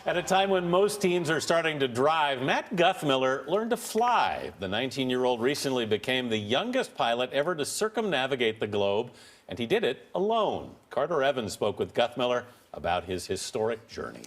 At a time when most teens are starting to drive, Matt Guthmiller learned to fly. The 19-year-old recently became the youngest pilot ever to circumnavigate the globe, and he did it alone. Carter Evans spoke with Guthmiller about his historic journey.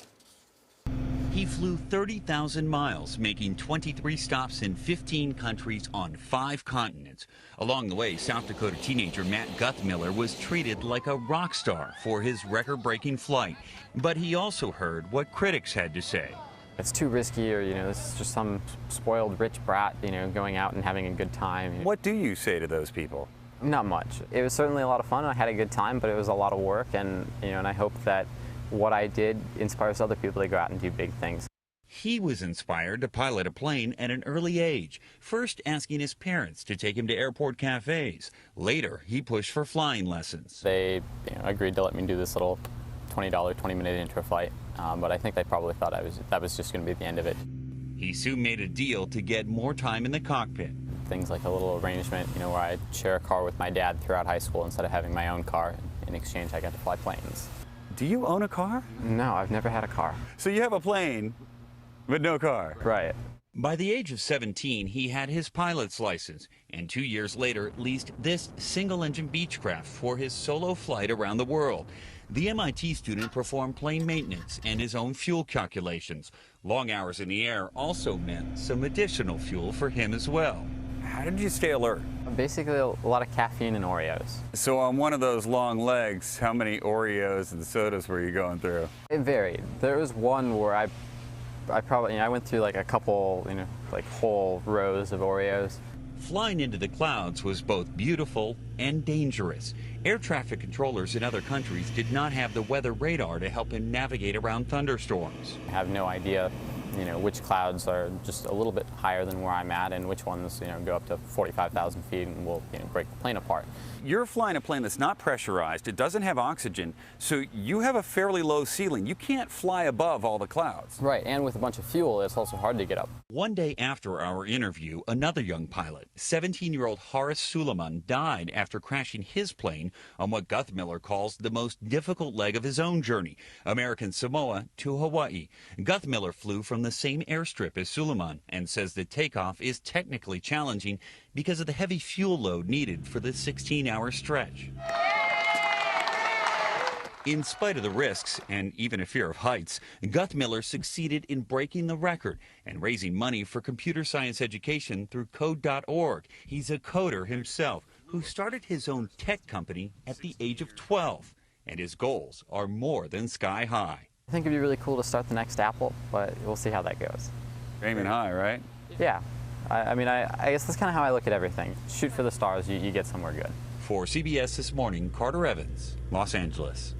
He flew 30,000 miles, making 23 stops in 15 countries on 5 continents. Along the way, South Dakota teenager Matt Guthmiller was treated like a rock star for his record-breaking flight. But he also heard what critics had to say. It's too risky, or, this is just some spoiled rich brat, going out and having a good time. What do you say to those people? Not much. It was certainly a lot of fun. I had a good time, but it was a lot of work, and, and I hope that what I did inspires other people to go out and do big things. He was inspired to pilot a plane at an early age, first asking his parents to take him to airport cafes. Later, he pushed for flying lessons. They agreed to let me do this little $20, 20-minute intro flight, but I think they probably thought that was just going to be the end of it. He soon made a deal to get more time in the cockpit. Things like a little arrangement, where I share a car with my dad throughout high school instead of having my own car. In exchange, I got to fly planes. Do you own a car? No, I've never had a car. So you have a plane, but no car? Right. By the age of 17, he had his pilot's license, and 2 years later leased this single-engine Beechcraft for his solo flight around the world. The MIT student performed plane maintenance and his own fuel calculations. Long hours in the air also meant some additional fuel for him as well. How did you stay alert? Basically, a lot of caffeine and Oreos. So on one of those long legs, how many Oreos and sodas were you going through? It varied. There was one where I probably, I went through like a couple, like whole rows of Oreos. Flying into the clouds was both beautiful and dangerous. Air traffic controllers in other countries did not have the weather radar to help him navigate around thunderstorms. I have no idea, which clouds are just a little bit higher than where I'm at, and which ones, go up to 45,000 feet and will, break the plane apart. You're flying a plane that's not pressurized, it doesn't have oxygen, so you have a fairly low ceiling. You can't fly above all the clouds. Right, and with a bunch of fuel, it's also hard to get up. One day after our interview, another young pilot, 17-year-old Horace Suleiman, died after crashing his plane on what Guthmiller calls the most difficult leg of his own journey, American Samoa to Hawaii. Guthmiller flew from the same airstrip as Suleiman and says the takeoff is technically challenging because of the heavy fuel load needed for the 16-hour stretch. In spite of the risks and even a fear of heights, Guthmiller succeeded in breaking the record and raising money for computer science education through code.org. He's a coder himself who started his own tech company at the age of 12, and his goals are more than sky high. I think it'd be really cool to start the next Apple, but we'll see how that goes. Aiming high, right? Yeah. I guess that's kind of how I look at everything. Shoot for the stars, you get somewhere good. For CBS This Morning, Carter Evans, Los Angeles.